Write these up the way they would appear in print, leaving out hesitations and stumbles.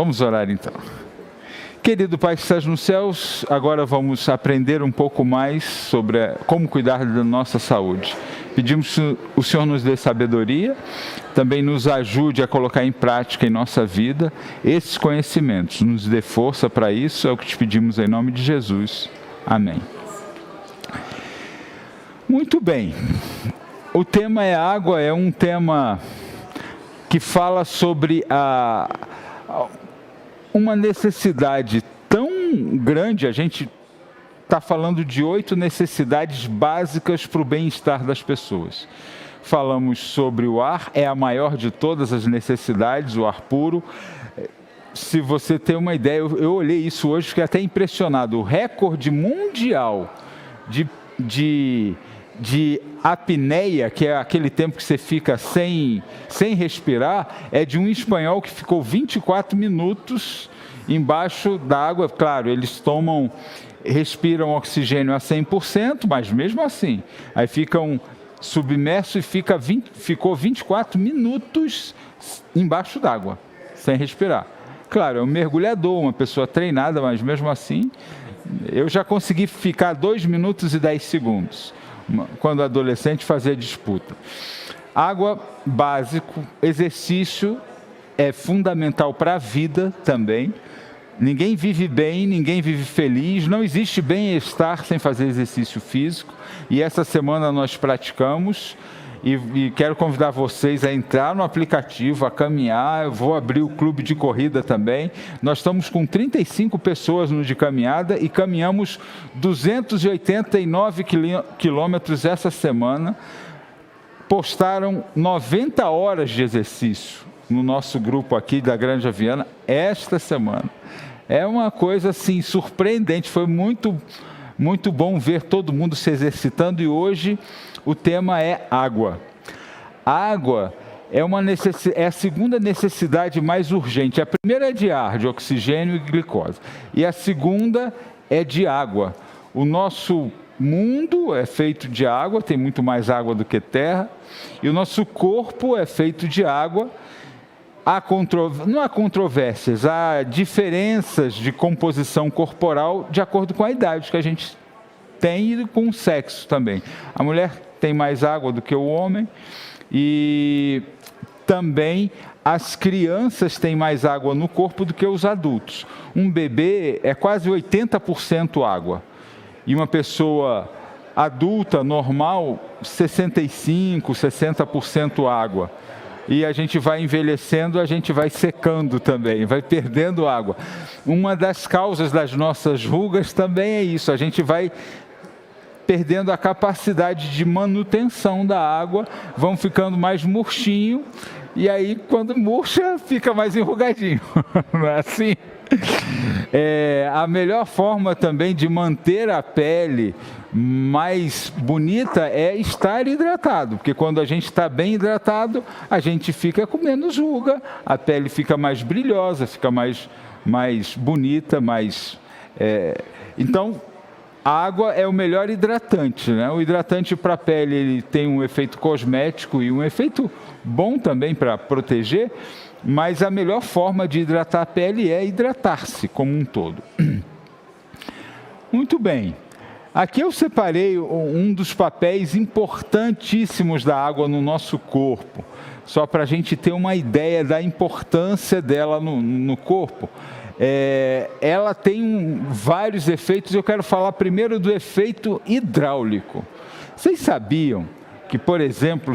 Vamos orar então. Querido Pai que estás nos céus, agora vamos aprender um pouco mais sobre como cuidar da nossa saúde. Pedimos que o Senhor nos dê sabedoria, também nos ajude a colocar em prática em nossa vida esses conhecimentos. Nos dê força para isso, é o que te pedimos em nome de Jesus. Amém. Muito bem. O tema é água, é um tema que fala sobre uma necessidade tão grande. A gente está falando de 8 necessidades básicas para o bem-estar das pessoas. Falamos sobre o ar, é a maior de todas as necessidades, o ar puro. Se você tem uma ideia, eu olhei isso hoje, fiquei até impressionado. O recorde mundial de apneia, que é aquele tempo que você fica sem respirar, é de um espanhol que ficou 24 minutos embaixo da água. Claro, eles respiram oxigênio a 100%, mas mesmo assim, aí ficam submersos e ficou 24 minutos embaixo d'água, sem respirar. Claro, é um mergulhador, uma pessoa treinada, mas mesmo assim, eu já consegui ficar 2 minutos e 10 segundos. Quando adolescente fazia disputa. Água, básico, exercício é fundamental para a vida também. Ninguém vive bem, ninguém vive feliz, não existe bem-estar sem fazer exercício físico. E essa semana nós praticamos e quero convidar vocês a entrar no aplicativo, a caminhar. Eu vou abrir o clube de corrida também. Nós estamos com 35 pessoas no de caminhada e caminhamos 289 quilômetros essa semana. Postaram 90 horas de exercício no nosso grupo aqui da Granja Viana esta semana. É uma coisa assim surpreendente, foi muito, muito bom ver todo mundo se exercitando e hoje o tema é água. Água é a segunda necessidade mais urgente. A primeira é de ar, de oxigênio e glicose. E a segunda é de água. O nosso mundo é feito de água, tem muito mais água do que terra. E o nosso corpo é feito de água. Não há controvérsias, há diferenças de composição corporal de acordo com a idade que a gente tem e com o sexo também. A mulher tem mais água do que o homem e também as crianças têm mais água no corpo do que os adultos. Um bebê é quase 80% água e uma pessoa adulta, normal, 65%, 60% água. E a gente vai envelhecendo, a gente vai secando também, vai perdendo água. Uma das causas das nossas rugas também é isso, a gente vai perdendo a capacidade de manutenção da água, vão ficando mais murchinho, e aí quando murcha, fica mais enrugadinho, não é assim? A melhor forma também de manter a pele mais bonita é estar hidratado, porque quando a gente está bem hidratado, a gente fica com menos ruga, a pele fica mais brilhosa, fica mais bonita, Então, a água é o melhor hidratante, né? O hidratante para a pele ele tem um efeito cosmético e um efeito bom também para proteger, mas a melhor forma de hidratar a pele é hidratar-se como um todo. Muito bem. Aqui eu separei um dos papéis importantíssimos da água no nosso corpo, só para a gente ter uma ideia da importância dela no corpo. Ela tem vários efeitos, eu quero falar primeiro do efeito hidráulico. Vocês sabiam que, por exemplo,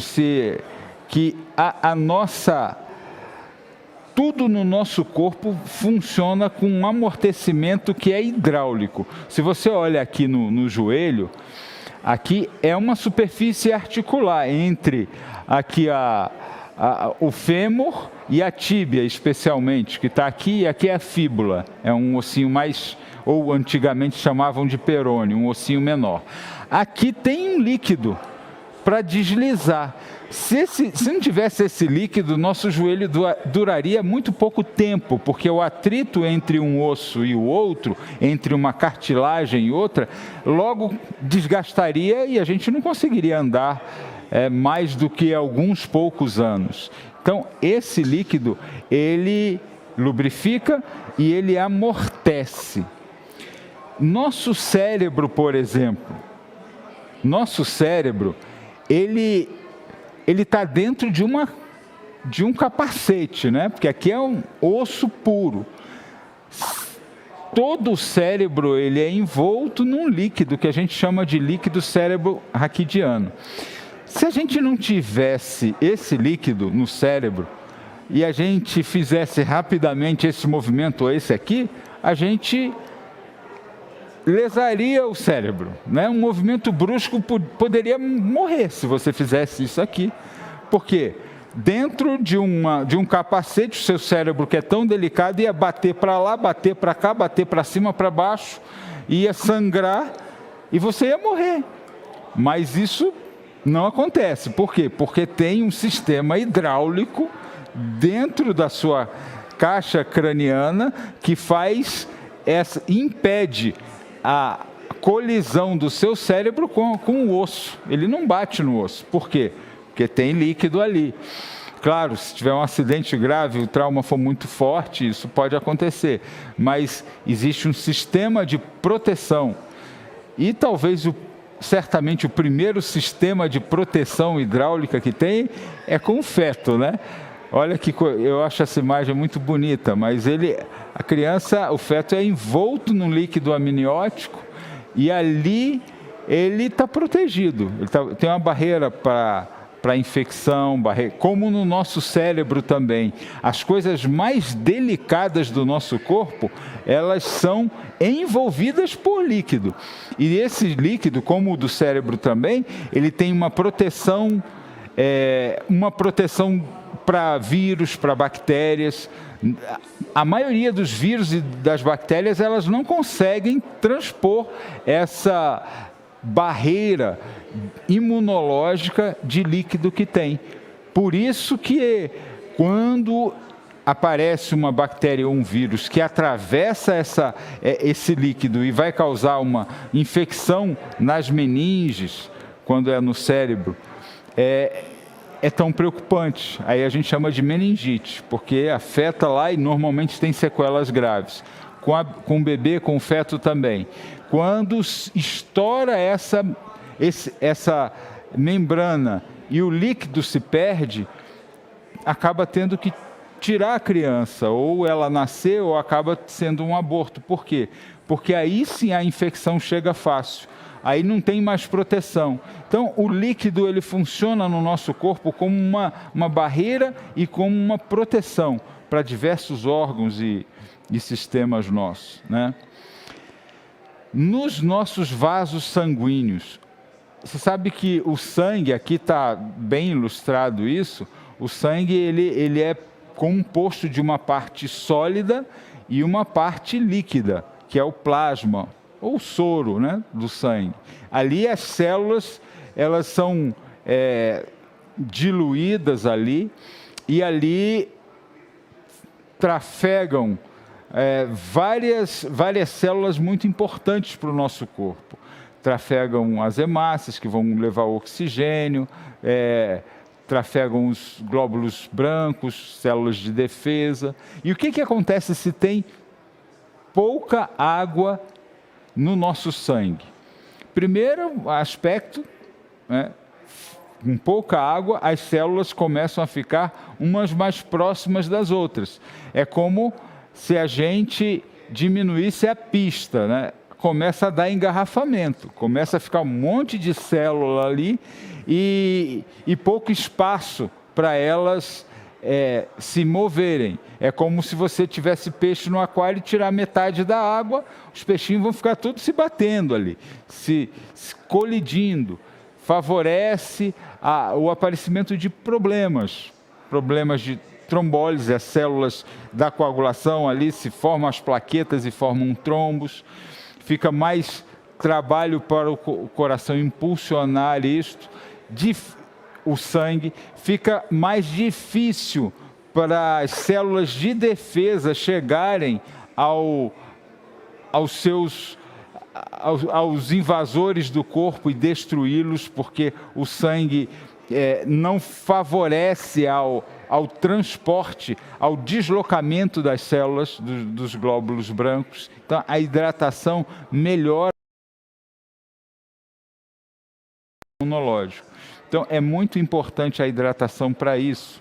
tudo no nosso corpo funciona com um amortecimento que é hidráulico. Se você olha aqui no joelho, aqui é uma superfície articular entre aqui o fêmur e a tíbia, especialmente, que está aqui, e aqui é a fíbula. É um ossinho mais, ou antigamente chamavam de perônio, um ossinho menor. Aqui tem um líquido para deslizar. Se não tivesse esse líquido, nosso joelho duraria muito pouco tempo, porque o atrito entre um osso e o outro, entre uma cartilagem e outra, logo desgastaria e a gente não conseguiria andar mais do que alguns poucos anos. Então, esse líquido, ele lubrifica e ele amortece. Nosso cérebro, por exemplo, ele está dentro de um capacete, né? Porque aqui é um osso puro. Todo o cérebro ele é envolto num líquido que a gente chama de líquido cérebro-raquidiano. Se a gente não tivesse esse líquido no cérebro e a gente fizesse rapidamente esse movimento ou esse aqui, a gente lesaria o cérebro, né? Um movimento brusco poderia morrer se você fizesse isso aqui. Por quê? Dentro de um capacete, o seu cérebro, que é tão delicado, ia bater para lá, bater para cá, bater para cima, para baixo, ia sangrar e você ia morrer. Mas isso não acontece. Por quê? Porque tem um sistema hidráulico dentro da sua caixa craniana que impede a colisão do seu cérebro com o osso. Ele não bate no osso. Por quê? Porque tem líquido ali. Claro, se tiver um acidente grave, o trauma for muito forte, isso pode acontecer. Mas existe um sistema de proteção. E talvez, certamente, o primeiro sistema de proteção hidráulica que tem é com o feto, né? Olha que eu acho essa imagem muito bonita, mas o feto é envolto num líquido amniótico e ali ele está protegido. Tem uma barreira para infecção, como no nosso cérebro também. As coisas mais delicadas do nosso corpo, elas são envolvidas por líquido. E esse líquido, como o do cérebro também, ele tem uma proteção para vírus, para bactérias. A maioria dos vírus e das bactérias, elas não conseguem transpor essa barreira imunológica de líquido que tem. Por isso que quando aparece uma bactéria ou um vírus que atravessa esse líquido e vai causar uma infecção nas meninges, quando é no cérebro, é tão preocupante. Aí a gente chama de meningite, porque afeta lá e normalmente tem sequelas graves. Com o bebê, com o feto também. Quando estoura essa membrana e o líquido se perde, acaba tendo que tirar a criança, ou ela nascer, ou acaba sendo um aborto. Por quê? Porque aí sim a infecção chega fácil. Aí não tem mais proteção. Então, o líquido ele funciona no nosso corpo como uma barreira e como uma proteção para diversos órgãos e sistemas nossos, né? Nos nossos vasos sanguíneos, você sabe que o sangue, aqui está bem ilustrado isso, o sangue ele é composto de uma parte sólida e uma parte líquida, que é o plasma, ou soro, né, do sangue. Ali as células, elas são diluídas ali, e ali trafegam várias células muito importantes para o nosso corpo. Trafegam as hemácias, que vão levar o oxigênio, trafegam os glóbulos brancos, células de defesa. E o que acontece se tem pouca água no nosso sangue? Primeiro aspecto, com pouca água, as células começam a ficar umas mais próximas das outras. É como se a gente diminuísse a pista, né? Começa a dar engarrafamento, começa a ficar um monte de célula ali e pouco espaço para elas se moverem. É como se você tivesse peixe no aquário e tirar metade da água, os peixinhos vão ficar todos se batendo ali, se colidindo. Favorece o aparecimento de problemas de trombólise, as células da coagulação ali se formam as plaquetas e formam trombos. Fica mais trabalho para o coração impulsionar isto. O sangue fica mais difícil para as células de defesa chegarem aos invasores do corpo e destruí-los, porque o sangue não favorece ao transporte, ao deslocamento das células dos glóbulos brancos. Então, a hidratação melhora o imunológico. Então, é muito importante a hidratação para isso.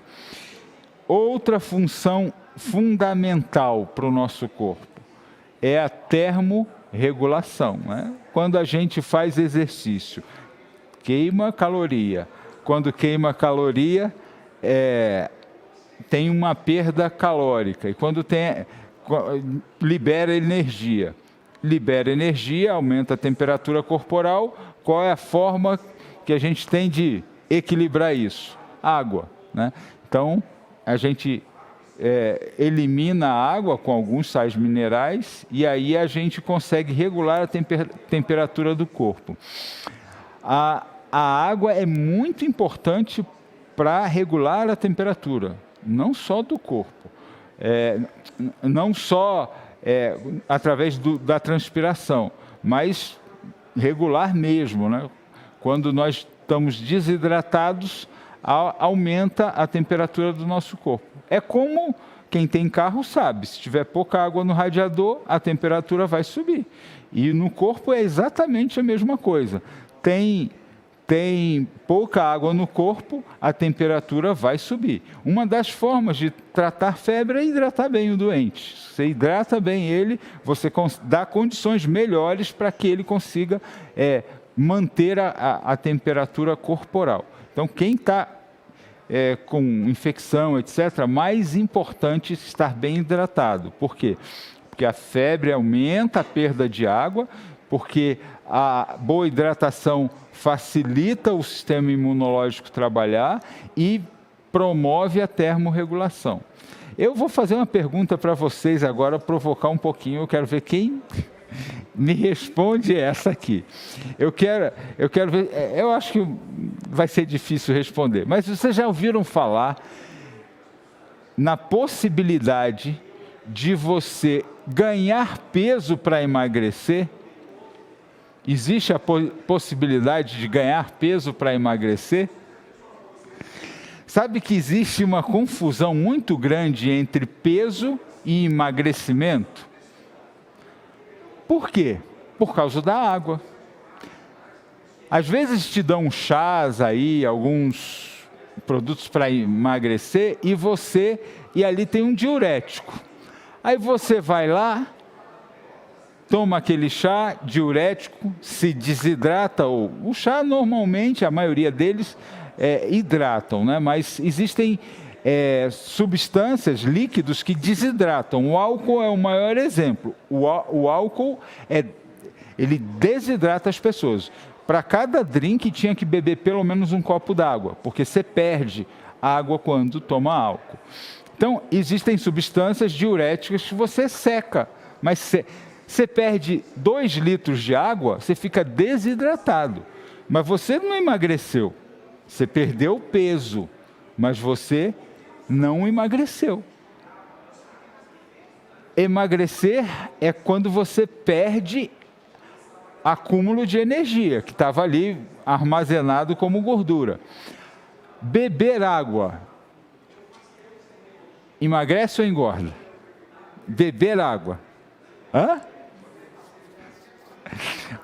Outra função fundamental para o nosso corpo é a termorregulação, né? Quando a gente faz exercício, queima caloria. Quando queima caloria, tem uma perda calórica. E quando libera energia. Libera energia, aumenta a temperatura corporal. Qual é a forma que a gente tem de equilibrar isso? Água, né? Então, a gente elimina a água com alguns sais minerais e aí a gente consegue regular a temperatura do corpo. A água é muito importante para regular a temperatura, não só do corpo, não só através da transpiração, mas regular mesmo, né? Quando nós estamos desidratados, aumenta a temperatura do nosso corpo. É como quem tem carro sabe, se tiver pouca água no radiador, a temperatura vai subir. E no corpo é exatamente a mesma coisa. Tem pouca água no corpo, a temperatura vai subir. Uma das formas de tratar febre é hidratar bem o doente. Você hidrata bem ele, você dá condições melhores para que ele consiga manter a temperatura corporal. Então, quem está com infecção, etc., mais importante estar bem hidratado. Por quê? Porque a febre aumenta a perda de água, porque a boa hidratação facilita o sistema imunológico trabalhar e promove a termorregulação. Eu vou fazer uma pergunta para vocês agora, provocar um pouquinho, eu quero ver quem me responde essa aqui. Eu quero ver, eu acho que vai ser difícil responder, mas vocês já ouviram falar na possibilidade de você ganhar peso para emagrecer? Existe a possibilidade de ganhar peso para emagrecer? Sabe que existe uma confusão muito grande entre peso e emagrecimento? Por quê? Por causa da água. Às vezes te dão chás aí, alguns produtos para emagrecer, e ali tem um diurético. Aí você vai lá, toma aquele chá diurético, se desidrata, o chá normalmente, a maioria deles, hidratam, né? Mas existem substâncias, líquidos que desidratam. O álcool é o maior exemplo. O álcool, ele desidrata as pessoas. Para cada drink tinha que beber pelo menos um copo d'água, porque você perde água quando toma álcool. Então, existem substâncias diuréticas que você seca, mas você perde 2 litros de água, você fica desidratado. Mas você não emagreceu, você perdeu peso, mas você não emagreceu. Emagrecer é quando você perde acúmulo de energia, que estava ali armazenado como gordura. Beber água emagrece ou engorda? Beber água. Hã?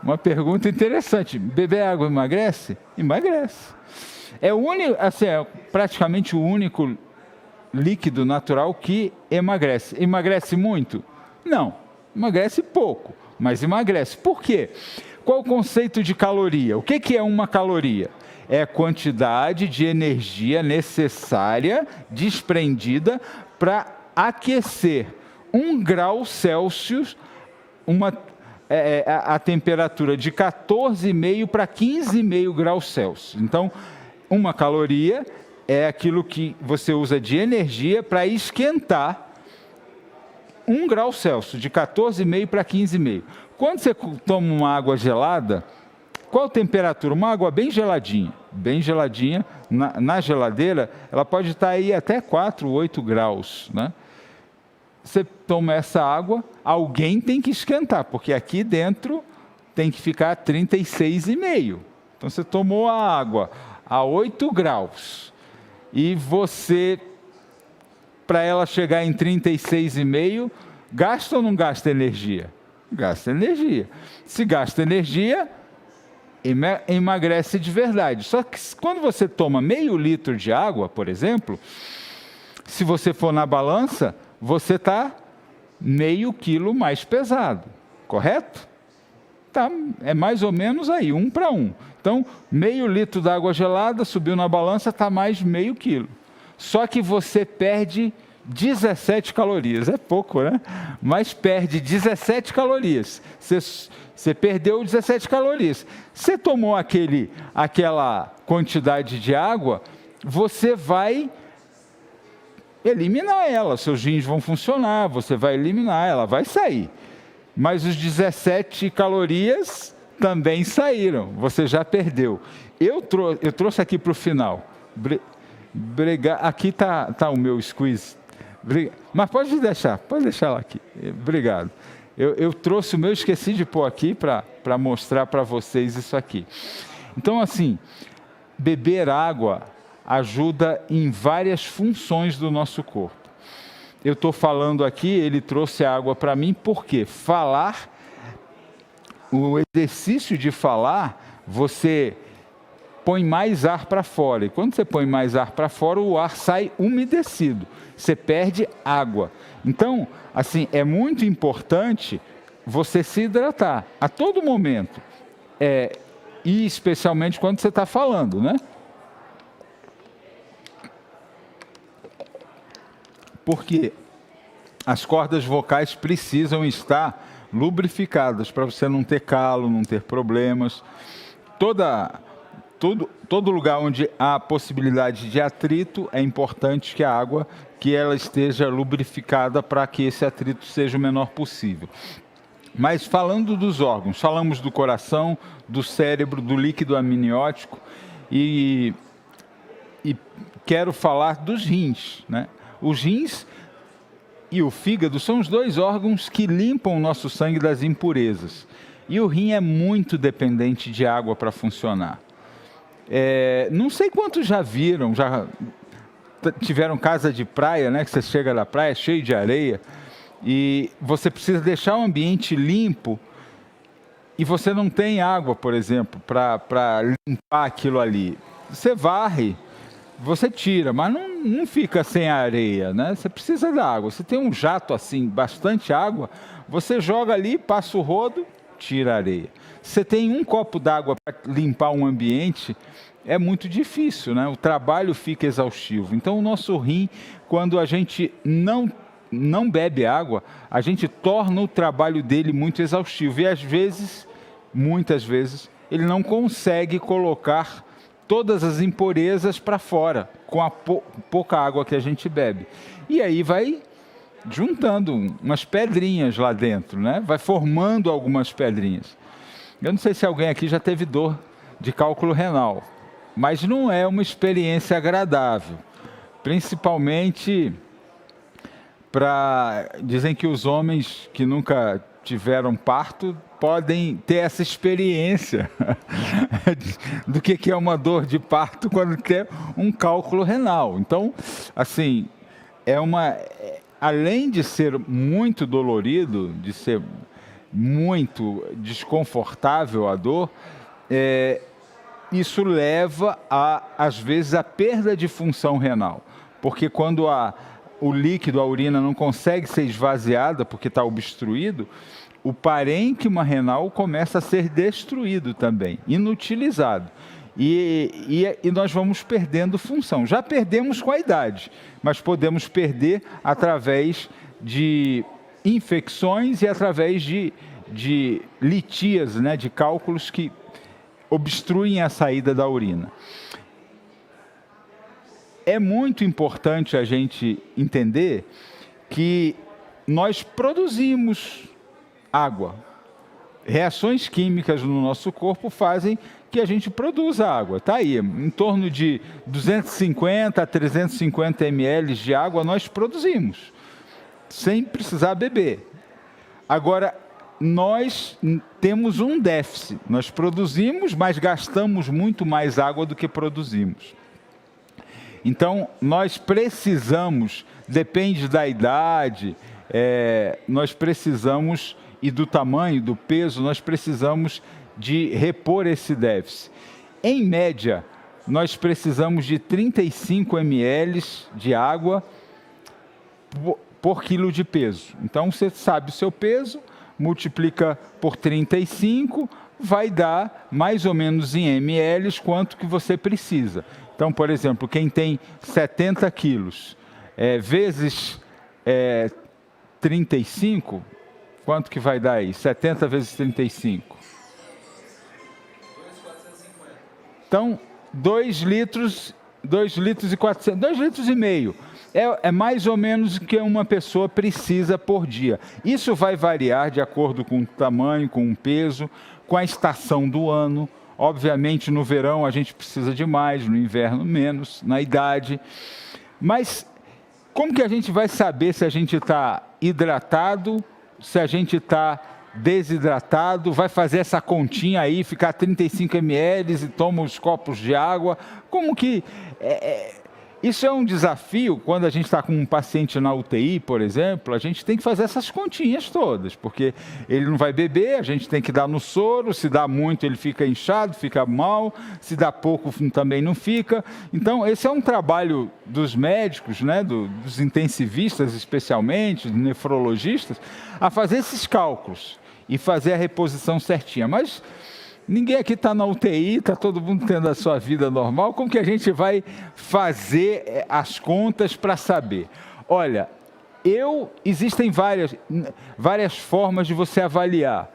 Uma pergunta interessante. Beber água emagrece? Emagrece. É praticamente o único líquido natural que emagrece. Emagrece muito? Não, emagrece pouco, mas emagrece. Por quê? Qual o conceito de caloria? O que é uma caloria? É a quantidade de energia necessária, desprendida, para aquecer 1 grau Celsius, a temperatura de 14,5 para 15,5 graus Celsius. Então, uma caloria é aquilo que você usa de energia para esquentar 1 grau Celsius, de 14,5 para 15,5. Quando você toma uma água gelada, qual temperatura? Uma água bem geladinha, na geladeira, ela pode estar aí até 4, 8 graus, né? Você toma essa água, alguém tem que esquentar, porque aqui dentro tem que ficar 36,5. Então, você tomou a água a 8 graus e você para ela chegar em 36,5, gasta ou não gasta energia? Gasta energia. Se gasta energia, emagrece de verdade. Só que quando você toma meio litro de água, por exemplo, se você for na balança, você está meio quilo mais pesado, correto? Tá, é mais ou menos aí, 1 para 1. Então, meio litro de água gelada, subiu na balança, está mais meio quilo. Só que você perde 17 calorias. É pouco, né? Mas perde 17 calorias. Você perdeu 17 calorias. Você tomou aquela quantidade de água, você vai eliminar ela. Seus rins vão funcionar, você vai eliminar, ela vai sair. Mas os 17 calorias também saíram, você já perdeu. Eu trouxe aqui para o final. Aqui está o meu squeeze. Mas pode deixar lá aqui. Obrigado. Eu trouxe o meu, esqueci de pôr aqui para mostrar para vocês isso aqui. Então, assim, beber água ajuda em várias funções do nosso corpo. Eu estou falando aqui, ele trouxe a água para mim, porque falar, o exercício de falar, você põe mais ar para fora. E quando você põe mais ar para fora, o ar sai umedecido. Você perde água. Então, assim, é muito importante você se hidratar a todo momento. E especialmente quando você está falando, né? Porque as cordas vocais precisam estar lubrificadas para você não ter calo, não ter problemas. Todo lugar onde há possibilidade de atrito, é importante que a água ela esteja lubrificada para que esse atrito seja o menor possível. Mas falando dos órgãos, falamos do coração, do cérebro, do líquido amniótico e quero falar dos rins, né? Os rins e o fígado são os dois órgãos que limpam o nosso sangue das impurezas. E o rim é muito dependente de água para funcionar. Não sei quantos já viram, já tiveram casa de praia, né? Que você chega na praia cheio de areia e você precisa deixar o ambiente limpo e você não tem água, por exemplo, para limpar aquilo ali. Você varre, você tira, mas não fica sem areia, né? Você precisa da água. Você tem um jato assim, bastante água, você joga ali, passa o rodo, tira a areia. Você tem um copo d'água para limpar um ambiente, é muito difícil, né? O trabalho fica exaustivo. Então, o nosso rim, quando a gente não bebe água, a gente torna o trabalho dele muito exaustivo. E às vezes, muitas vezes, ele não consegue colocar todas as impurezas para fora, com a pouca água que a gente bebe. E aí vai juntando umas pedrinhas lá dentro, né? Vai formando algumas pedrinhas. Eu não sei se alguém aqui já teve dor de cálculo renal, mas não é uma experiência agradável. Principalmente dizem que os homens que nunca tiveram parto podem ter essa experiência do que é uma dor de parto quando tem um cálculo renal. Então, assim, além de ser muito dolorido, de ser muito desconfortável a dor, isso leva às vezes, à perda de função renal. Porque quando o líquido, a urina, não consegue ser esvaziada porque está obstruído, o parênquima renal começa a ser destruído também, inutilizado. E nós vamos perdendo função. Já perdemos com a idade, mas podemos perder através de infecções e através de litias, né, de cálculos que obstruem a saída da urina. É muito importante a gente entender que nós produzimos água. Reações químicas no nosso corpo fazem que a gente produza água. Está aí, em torno de 250 a 350 ml de água nós produzimos, sem precisar beber. Agora, nós temos um déficit. Nós produzimos, mas gastamos muito mais água do que produzimos. Então, nós precisamos, depende da idade, nós precisamos, e do tamanho, do peso, nós precisamos de repor esse déficit. Em média, nós precisamos de 35 ml de água por quilo de peso. Então, você sabe o seu peso, multiplica por 35, vai dar mais ou menos em ml quanto que você precisa. Então, por exemplo, quem tem 70 quilos, vezes 35, quanto que vai dar aí? 70 vezes 35. Então, 2 litros e 400, 2 litros e meio. É mais ou menos o que uma pessoa precisa por dia. Isso vai variar de acordo com o tamanho, com o peso, com a estação do ano. Obviamente, no verão a gente precisa de mais, no inverno menos, na idade. Mas como que a gente vai saber se a gente está hidratado, se a gente está desidratado? Vai fazer essa continha aí, ficar 35 ml e toma os copos de água? Como que... Isso é um desafio quando a gente está com um paciente na UTI, por exemplo, a gente tem que fazer essas continhas todas, porque ele não vai beber, a gente tem que dar no soro, se dá muito ele fica inchado, fica mal, se dá pouco também não fica. Então, esse é um trabalho dos médicos, né, dos intensivistas especialmente, dos nefrologistas, a fazer esses cálculos e fazer a reposição certinha. Mas ninguém aqui está na UTI, está todo mundo tendo a sua vida normal. Como que a gente vai fazer as contas para saber? Olha, existem várias formas de você avaliar.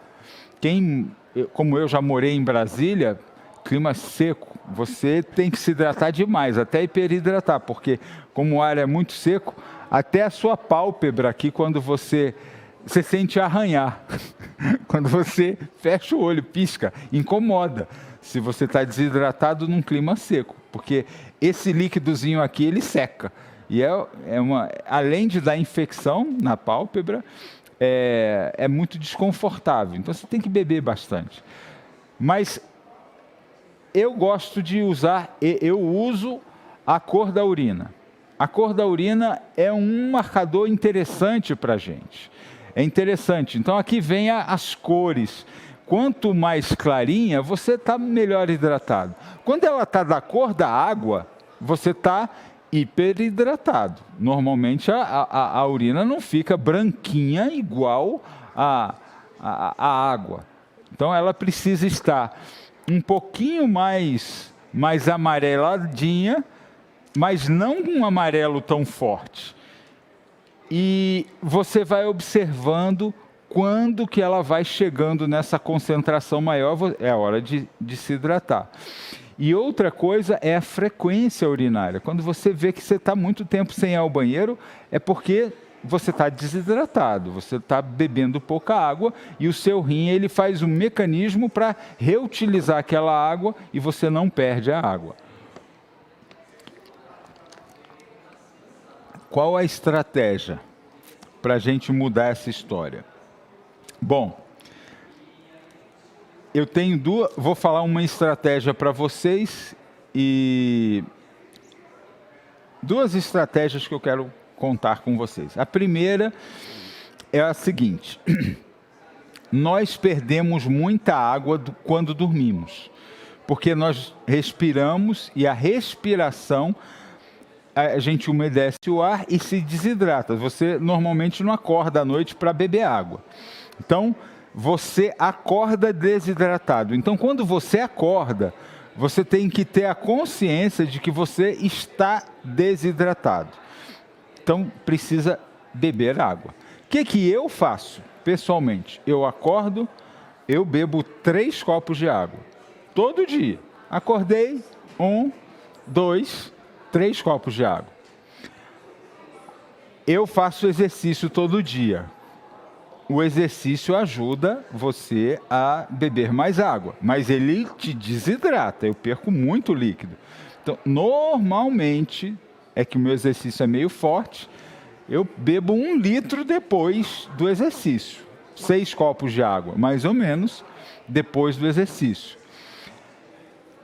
Como eu já morei em Brasília, clima seco, você tem que se hidratar demais, até hiperidratar, porque como o ar é muito seco, até a sua pálpebra aqui, quando você sente arranhar. Quando você fecha o olho, pisca, incomoda. Se você está desidratado num clima seco, porque esse líquidozinho aqui, ele seca. E além de dar infecção na pálpebra, é muito desconfortável. Então, você tem que beber bastante. Mas eu gosto de eu uso a cor da urina. A cor da urina é um marcador interessante para a gente. É interessante. Então, aqui vem as cores. Quanto mais clarinha, você está melhor hidratado. Quando ela está da cor da água, você está hiperidratado. Normalmente, a urina não fica branquinha igual a água. Então, ela precisa estar um pouquinho mais amareladinha, mas não um amarelo tão forte. E você vai observando quando que ela vai chegando nessa concentração maior, é a hora de se hidratar. E outra coisa é a frequência urinária. Quando você vê que você está muito tempo sem ir ao banheiro, é porque você está desidratado, você está bebendo pouca água e o seu rim ele faz um mecanismo para reutilizar aquela água e você não perde a água. Qual a estratégia para a gente mudar essa história? Bom, eu tenho vou falar uma estratégia para vocês e duas estratégias que eu quero contar com vocês. A primeira é a seguinte: nós perdemos muita água quando dormimos, porque nós respiramos e a respiração a gente umedece o ar e se desidrata. Você normalmente não acorda à noite para beber água. Então, você acorda desidratado. Então, quando você acorda, você tem que ter a consciência de que você está desidratado. Então, precisa beber água. O que eu faço, pessoalmente? Eu acordo, eu bebo 3 copos de água. Todo dia. Acordei, 1, 2, 3 copos de água. Eu faço exercício todo dia. O exercício ajuda você a beber mais água, mas ele te desidrata, eu perco muito líquido. Então, normalmente, é que o meu exercício é meio forte, eu bebo 1 litro depois do exercício. 6 copos de água, mais ou menos, depois do exercício.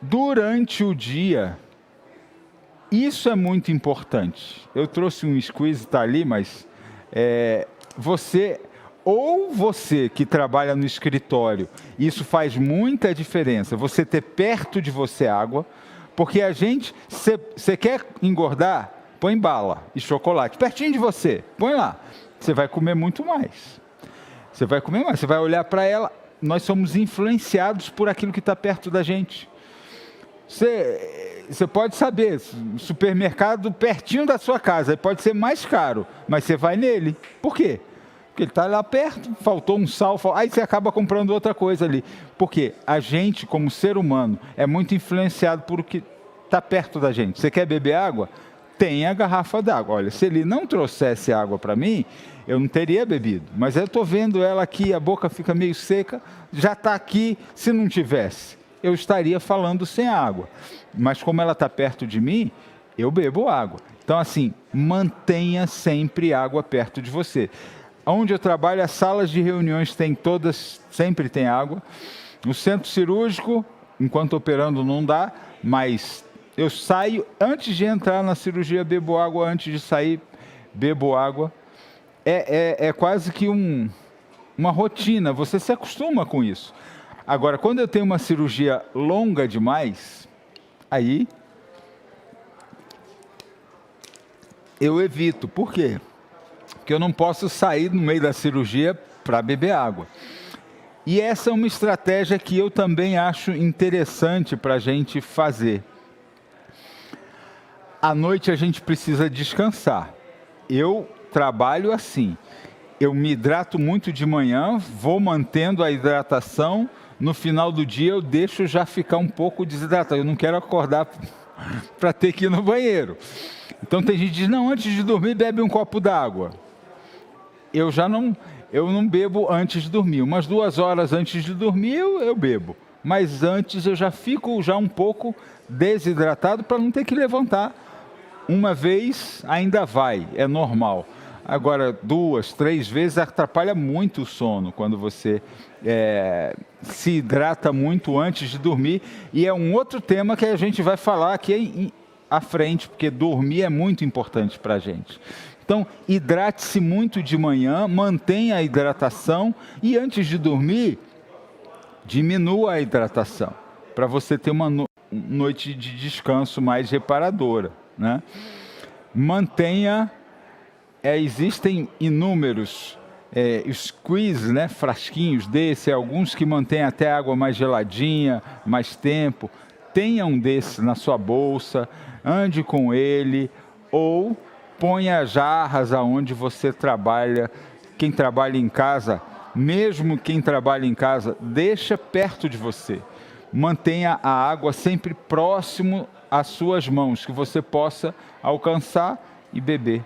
Durante o dia, Isso é muito importante. Eu trouxe um squeeze, está ali, mas você que trabalha no escritório, isso faz muita diferença, você ter perto de você água, porque você quer engordar? Põe bala e chocolate, pertinho de você, põe lá, você vai comer muito mais. Você vai comer mais, você vai olhar para ela, nós somos influenciados por aquilo que está perto da gente. Você pode saber, supermercado pertinho da sua casa, pode ser mais caro, mas você vai nele. Por quê? Porque ele está lá perto, faltou um sal, aí você acaba comprando outra coisa ali. Porque a gente, como ser humano, é muito influenciado por o que está perto da gente. Você quer beber água? Tem a garrafa d'água. Olha, se ele não trouxesse água para mim, eu não teria bebido. Mas eu estou vendo ela aqui, a boca fica meio seca, já está aqui, se não tivesse, eu estaria falando sem água. Mas como ela está perto de mim, eu bebo água. Então, assim, mantenha sempre água perto de você. Onde eu trabalho, as salas de reuniões sempre tem água. No centro cirúrgico, enquanto operando não dá, mas eu saio, antes de entrar na cirurgia, bebo água, antes de sair, bebo água. É quase que uma rotina, você se acostuma com isso. Agora, quando eu tenho uma cirurgia longa demais, aí eu evito. Por quê? Porque eu não posso sair no meio da cirurgia para beber água. E essa é uma estratégia que eu também acho interessante para a gente fazer. À noite a gente precisa descansar. Eu trabalho assim. Eu me hidrato muito de manhã, vou mantendo a hidratação. No final do dia eu deixo já ficar um pouco desidratado. Eu não quero acordar para ter que ir no banheiro. Então tem gente que diz, não, antes de dormir bebe um copo d'água. Eu não bebo antes de dormir. Umas 2 horas antes de dormir eu bebo. Mas antes eu já fico um pouco desidratado para não ter que levantar. Uma vez ainda vai, é normal. Agora, 2, 3 vezes atrapalha muito o sono, quando você se hidrata muito antes de dormir. E é um outro tema que a gente vai falar aqui à frente, porque dormir é muito importante para a gente. Então, hidrate-se muito de manhã, mantenha a hidratação e antes de dormir, diminua a hidratação, para você ter uma noite de descanso mais reparadora, né? Mantenha, existem inúmeros squeeze, né, frasquinhos alguns que mantêm até a água mais geladinha, mais tempo. Tenha um desses na sua bolsa, ande com ele, ou ponha jarras aonde você trabalha. Quem trabalha em casa, mesmo quem trabalha em casa, deixa perto de você. Mantenha a água sempre próximo às suas mãos, que você possa alcançar e beber.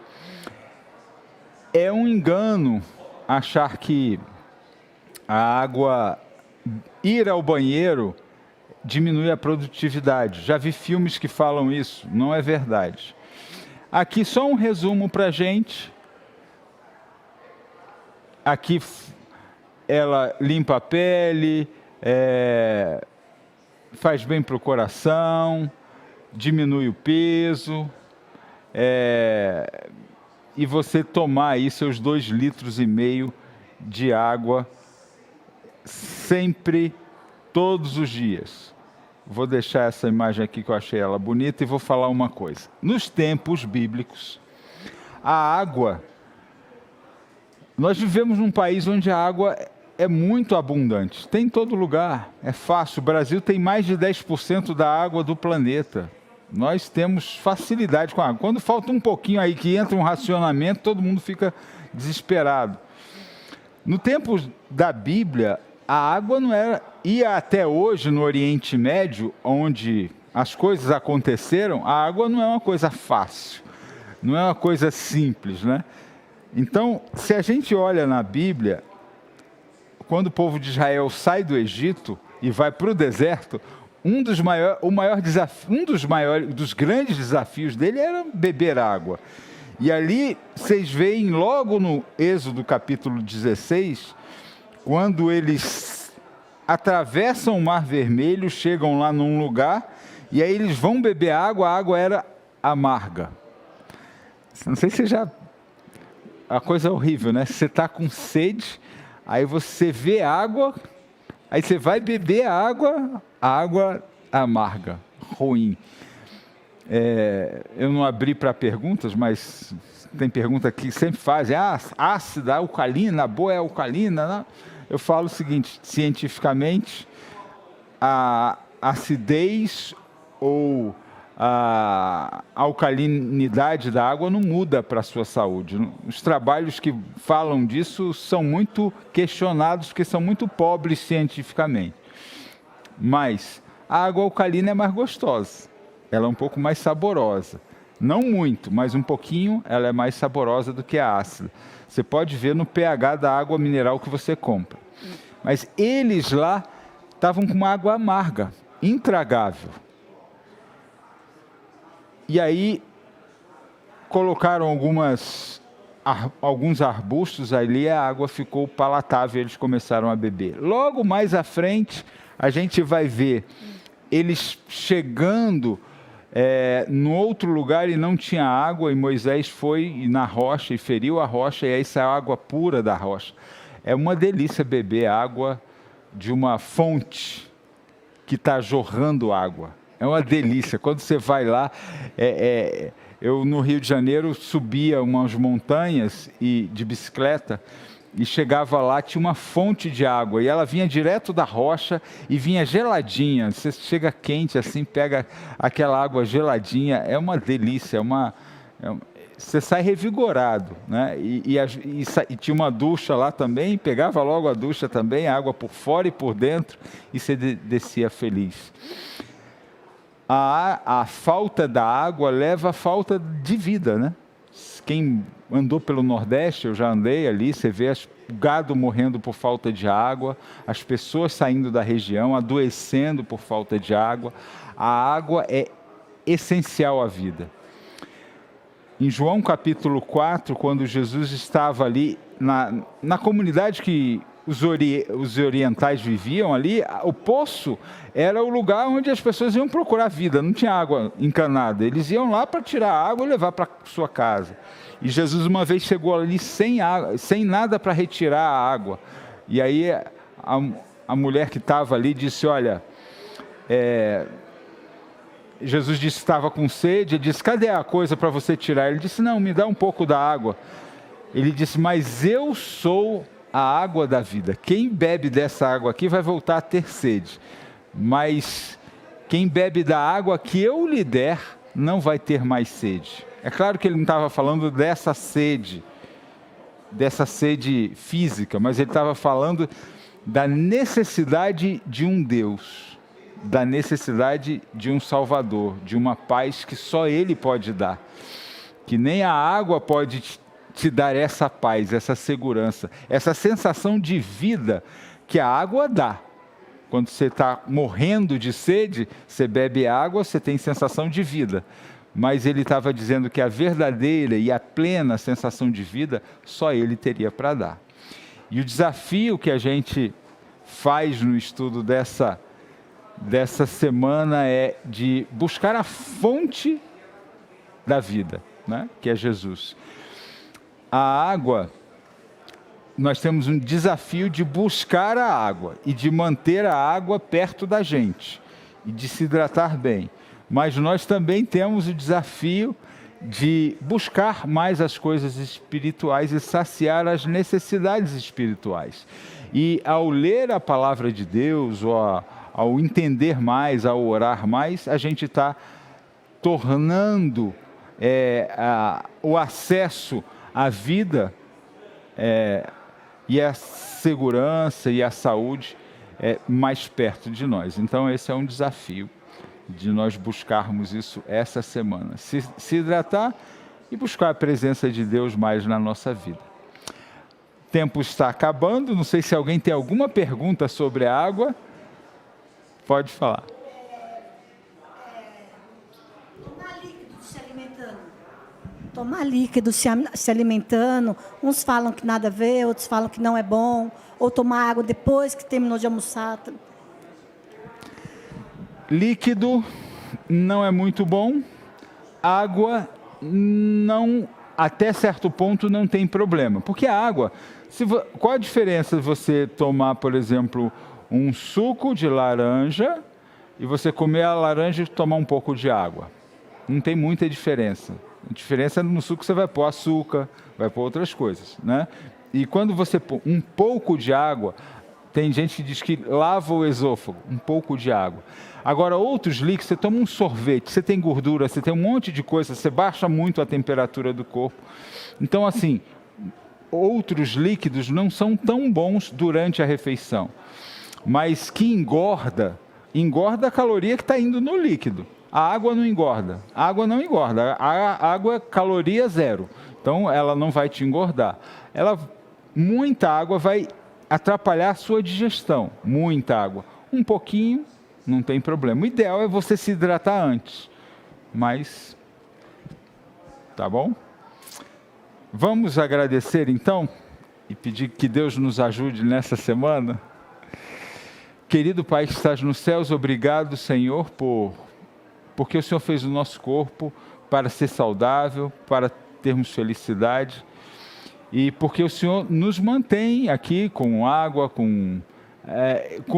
É um engano achar que a água, ir ao banheiro, diminui a produtividade. Já vi filmes que falam isso, não é verdade. Aqui só um resumo para a gente. Aqui ela limpa a pele, faz bem para o coração, diminui o peso, e você tomar aí seus 2,5 litros de água sempre, todos os dias. Vou deixar essa imagem aqui que eu achei ela bonita e vou falar uma coisa. Nos tempos bíblicos, a água, nós vivemos num país onde a água é muito abundante, tem em todo lugar, é fácil. O Brasil tem mais de 10% da água do planeta. Nós temos facilidade com a água. Quando falta um pouquinho aí, que entra um racionamento, todo mundo fica desesperado. No tempo da Bíblia, a água não era... E até hoje, no Oriente Médio, onde as coisas aconteceram, a água não é uma coisa fácil, não é uma coisa simples, né? Então, se a gente olha na Bíblia, quando o povo de Israel sai do Egito e vai para o deserto, um dos grandes desafios dele era beber água. E ali, vocês veem logo no Êxodo capítulo 16, quando eles atravessam o Mar Vermelho, chegam lá num lugar, e aí eles vão beber água, a água era amarga. Não sei se você já... A coisa é horrível, né? Você está com sede, aí você vê água, aí você vai beber a água amarga, ruim. Eu não abri para perguntas, mas tem pergunta que sempre fazem, ácida, alcalina, boa é alcalina, né? Eu falo o seguinte, cientificamente, a acidez ou a alcalinidade da água não muda para a sua saúde. Os trabalhos que falam disso são muito questionados, porque são muito pobres cientificamente. Mas a água alcalina é mais gostosa, ela é um pouco mais saborosa. Não muito, mas um pouquinho ela é mais saborosa do que a ácida. Você pode ver no pH da água mineral que você compra. Mas eles lá estavam com uma água amarga, intragável. E aí colocaram alguns arbustos ali, a água ficou palatável, eles começaram a beber. Logo mais à frente, a gente vai ver eles chegando no outro lugar e não tinha água, e Moisés foi na rocha e feriu a rocha, e aí saiu água pura da rocha. É uma delícia beber água de uma fonte que está jorrando água. É uma delícia. Quando você vai lá, eu no Rio de Janeiro subia umas montanhas de bicicleta e chegava lá, tinha uma fonte de água e ela vinha direto da rocha e vinha geladinha. Você chega quente assim, pega aquela água geladinha, é uma delícia, você sai revigorado, né? E tinha uma ducha lá também, pegava logo a ducha também, a água por fora e por dentro, e você descia feliz. A falta da água leva à falta de vida, né? Quem andou pelo Nordeste, eu já andei ali, você vê o gado morrendo por falta de água, as pessoas saindo da região, adoecendo por falta de água. A água é essencial à vida. Em João capítulo 4, quando Jesus estava ali na comunidade que os orientais viviam ali, o poço era o lugar onde as pessoas iam procurar vida, não tinha água encanada, eles iam lá para tirar a água e levar para sua casa. E Jesus uma vez chegou ali sem água, sem nada para retirar a água, e aí a mulher que estava ali disse, olha, Jesus disse que estava com sede, ele disse, cadê a coisa para você tirar? Ele disse, não, me dá um pouco da água. Ele disse, mas eu sou a água da vida. Quem bebe dessa água aqui vai voltar a ter sede. Mas quem bebe da água que eu lhe der, não vai ter mais sede. É claro que ele não estava falando dessa sede física, mas ele estava falando da necessidade de um Deus, da necessidade de um Salvador, de uma paz que só Ele pode dar. Que nem a água pode te dar essa paz, essa segurança, essa sensação de vida que a água dá. Quando você está morrendo de sede, você bebe água, você tem sensação de vida. Mas ele estava dizendo que a verdadeira e a plena sensação de vida, só Ele teria para dar. E o desafio que a gente faz no estudo dessa semana é de buscar a fonte da vida, né? Que é Jesus. A água, nós temos um desafio de buscar a água e de manter a água perto da gente e de se hidratar bem. Mas nós também temos o desafio de buscar mais as coisas espirituais e saciar as necessidades espirituais. E ao ler a palavra de Deus, ou ao entender mais, ao orar mais, a gente está tornando o acesso à vida e a segurança e a saúde mais perto de nós. Então esse é um desafio de nós buscarmos isso essa semana. Se hidratar e buscar a presença de Deus mais na nossa vida. O tempo está acabando, não sei se alguém tem alguma pergunta sobre a água. Pode falar. Tomar líquido se alimentando, uns falam que nada a ver, outros falam que não é bom, ou tomar água depois que terminou de almoçar. Líquido não é muito bom, água não, até certo ponto não tem problema, porque a água, qual a diferença de você tomar, por exemplo, um suco de laranja e você comer a laranja e tomar um pouco de água? Não tem muita diferença. A diferença é no suco você vai pôr açúcar, vai pôr outras coisas, né? E quando você põe um pouco de água, tem gente que diz que lava o esôfago, um pouco de água. Agora, outros líquidos, você toma um sorvete, você tem gordura, você tem um monte de coisa, você baixa muito a temperatura do corpo. Então, assim, outros líquidos não são tão bons durante a refeição, mas que engorda a caloria que está indo no líquido. A água não engorda, a água não engorda, a água é caloria zero, então ela não vai te engordar. Muita água vai atrapalhar a sua digestão, muita água. Um pouquinho, não tem problema. O ideal é você se hidratar antes, mas tá bom? Vamos agradecer então e pedir que Deus nos ajude nessa semana. Querido Pai que estás nos céus, obrigado, Senhor, porque o Senhor fez o nosso corpo para ser saudável, para termos felicidade, e porque o Senhor nos mantém aqui com água, com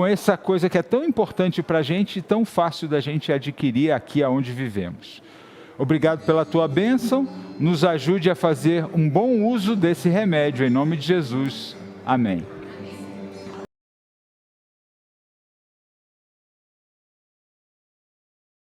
essa coisa que é tão importante para a gente e tão fácil da gente adquirir aqui onde vivemos. Obrigado pela tua bênção, nos ajude a fazer um bom uso desse remédio, em nome de Jesus. Amém.